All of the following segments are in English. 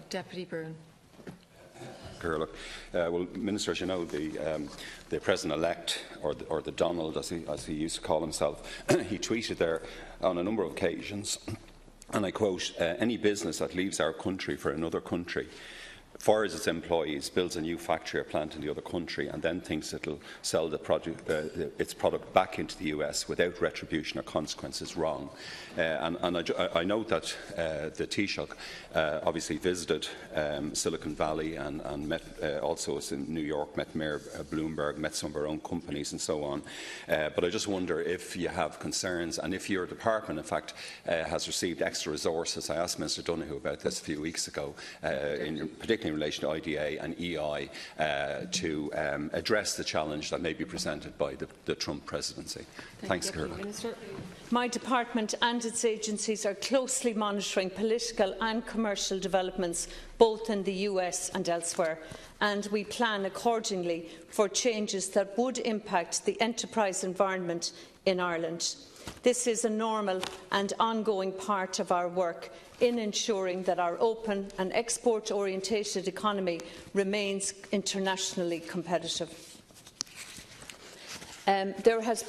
Deputy Broughan. Well, Minister, as you know, the President-elect, or the Donald, as he used to call himself, he tweeted there on a number of occasions, and I quote, "Any business that leaves our country for another country, fires its employees, builds a new factory or plant in the other country, and then thinks it will sell its product back into the US without retribution or consequences wrong." And I note that the Taoiseach obviously visited Silicon Valley and met, also was in New York, met Mayor Bloomberg, met some of our own companies and so on. But I just wonder if you have concerns, and if your department, in fact, has received extra resources. I asked Minister Donoghue about this a few weeks ago, particularly in relation to IDA and EI, to address the challenge that may be presented by the Trump presidency. Thanks, Minister. My department and its agencies are closely monitoring political and commercial developments both in the US and elsewhere, and we plan accordingly for changes that would impact the enterprise environment in Ireland. This is a normal and ongoing part of our work in ensuring that our open and export-orientated economy remains internationally competitive. There has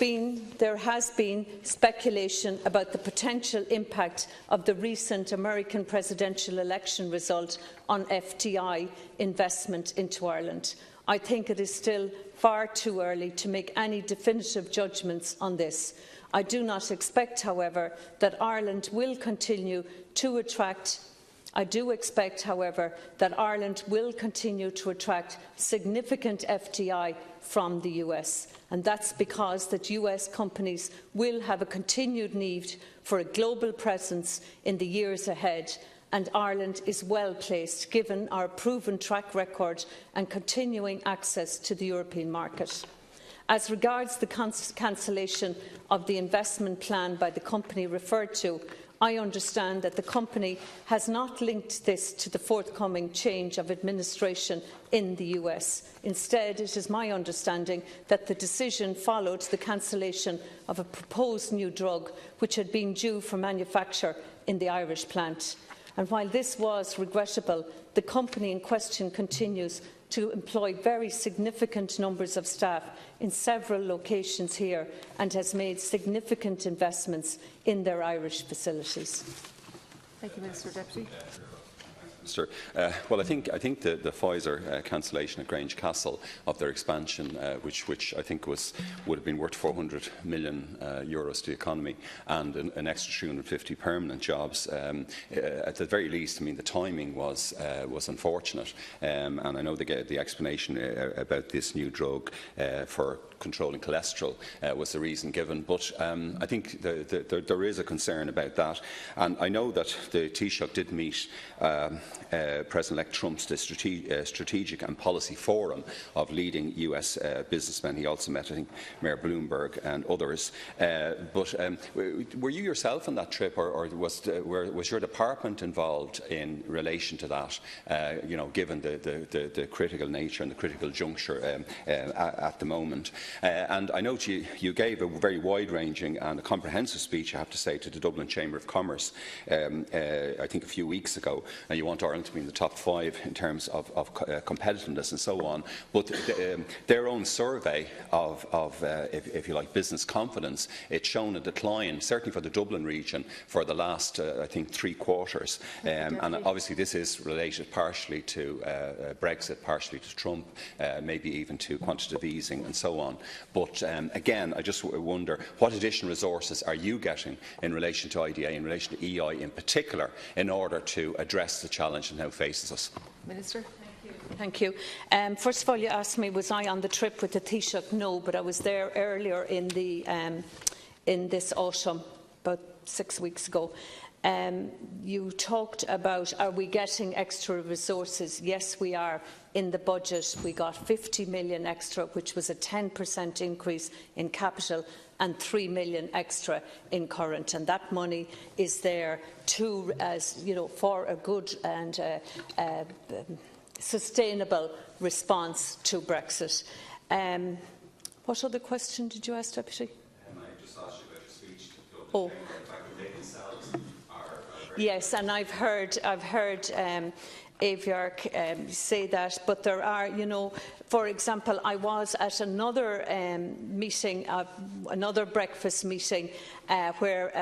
been speculation about the potential impact of the recent American presidential election result on FDI investment into Ireland. I think it is still far too early to make any definitive judgments on this. I do not expect, however, that Ireland will continue to attract I do expect, however, that Ireland will continue to attract significant FDI from the US, and that's because that US companies will have a continued need for a global presence in the years ahead, and Ireland is well placed given our proven track record and continuing access to the European market. As regards the cancellation of the investment plan by the company referred to, I understand that the company has not linked this to the forthcoming change of administration in the US. Instead, it is my understanding that the decision followed the cancellation of a proposed new drug which had been due for manufacture in the Irish plant. And while this was regrettable, the company in question continues to employ very significant numbers of staff in several locations here and has made significant investments in their Irish facilities. Thank you, Minister. Deputy. Well, I think the Pfizer cancellation at Grange Castle of their expansion, which I think would have been worth €400 million to the economy, and an extra 350 permanent jobs. At the very least, I mean, the timing was unfortunate, and I know the explanation about this new drug for controlling cholesterol was the reason given, but I think there is a concern about that, and I know that the Taoiseach did meet President-elect Trump's strategic and policy forum of leading US businessmen. He also met, I think, Mayor Bloomberg and others. But were you yourself on that trip, or was your department involved in relation to that? You know, given the critical nature and the critical juncture at the moment. And I note you gave a very wide-ranging and a comprehensive speech, I have to say, to the Dublin Chamber of Commerce, I think a few weeks ago, and you want Ireland to be in the top 5 in terms of competitiveness and so on. But their own survey of if you like, business confidence, it's shown a decline, certainly for the Dublin region, for the last, I think, 3 quarters. And obviously this is related partially to Brexit, partially to Trump, maybe even to quantitative easing and so on. But again, I just wonder, what additional resources are you getting in relation to IDA, in relation to EI in particular, in order to address the challenge that now faces us? Minister. Thank you. First of all, you asked me, was I on the trip with the Taoiseach? No, but I was there earlier in this autumn, about 6 weeks ago. You talked about, are we getting extra resources? Yes, we are. In the budget, we got 50 million extra, which was a 10% increase in capital, and 3 million extra in current, and that money is there to, as you know, for a good and sustainable response to Brexit. What other question did you ask, Deputy? I just asked you about your speech. Oh. Yes, and I've heard Aviarc say that, but there are, you know, for example, I was at another meeting, another breakfast meeting, where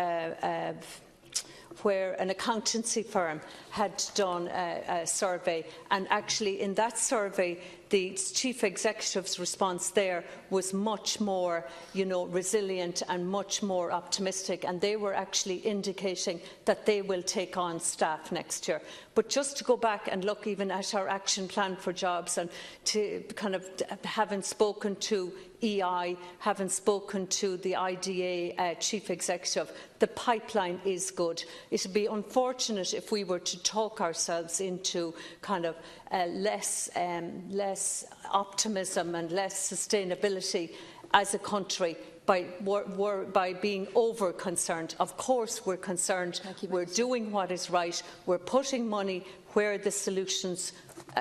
an accountancy firm had done a survey, and actually in that survey the chief executive's response there was much more, you know, resilient and much more optimistic, and they were actually indicating that they will take on staff next year. But just to go back and look even at our action plan for jobs, and to kind of, having spoken to EI, having spoken to the IDA chief executive, the pipeline is good. It would be unfortunate if we were to talk ourselves into kind of less optimism and less sustainability as a country by being over-concerned. Of course we're concerned, we're doing what is right, we're putting money where the solutions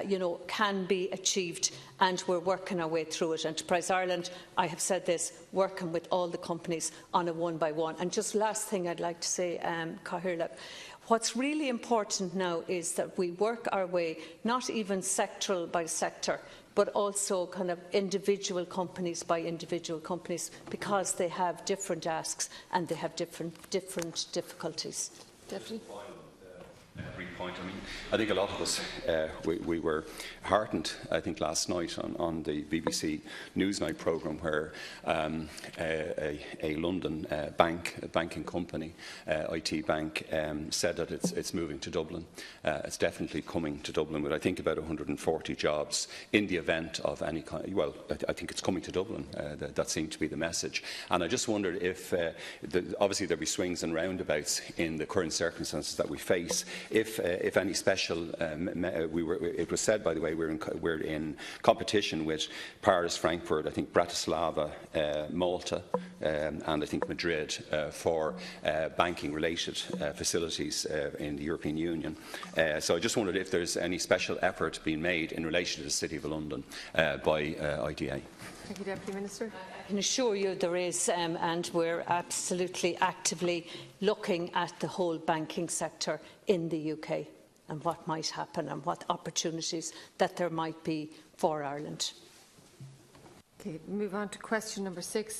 you know, can be achieved, and we're working our way through it. Enterprise Ireland, I have said this, working with all the companies on a one-by-one. And just last thing I'd like to say, Cathaoirleach, what's really important now is that we work our way, not even sectoral by sector, but also kind of individual companies by individual companies, because they have different asks and they have different difficulties. Deputy. Brief point. I mean, I think a lot of us we were heartened, I think, last night on the BBC Newsnight programme, where a London banking company, IT bank, said that it's moving to Dublin. It's definitely coming to Dublin, with I think about 140 jobs in the event of any kind. Well, I think it's coming to Dublin. That seemed to be the message. And I just wondered if, obviously there'll be swings and roundabouts in the current circumstances that we face. If any special, it was said, by the way, we're in competition with Paris, Frankfurt, I think Bratislava, Malta, and I think Madrid for banking-related facilities in the European Union. So I just wondered if there's any special effort being made in relation to the City of London by IDA. Thank you, Deputy Minister. I can assure you there is, and we're absolutely actively looking at the whole banking sector in the UK and what might happen and what opportunities that there might be for Ireland. Okay, move on to question number 6.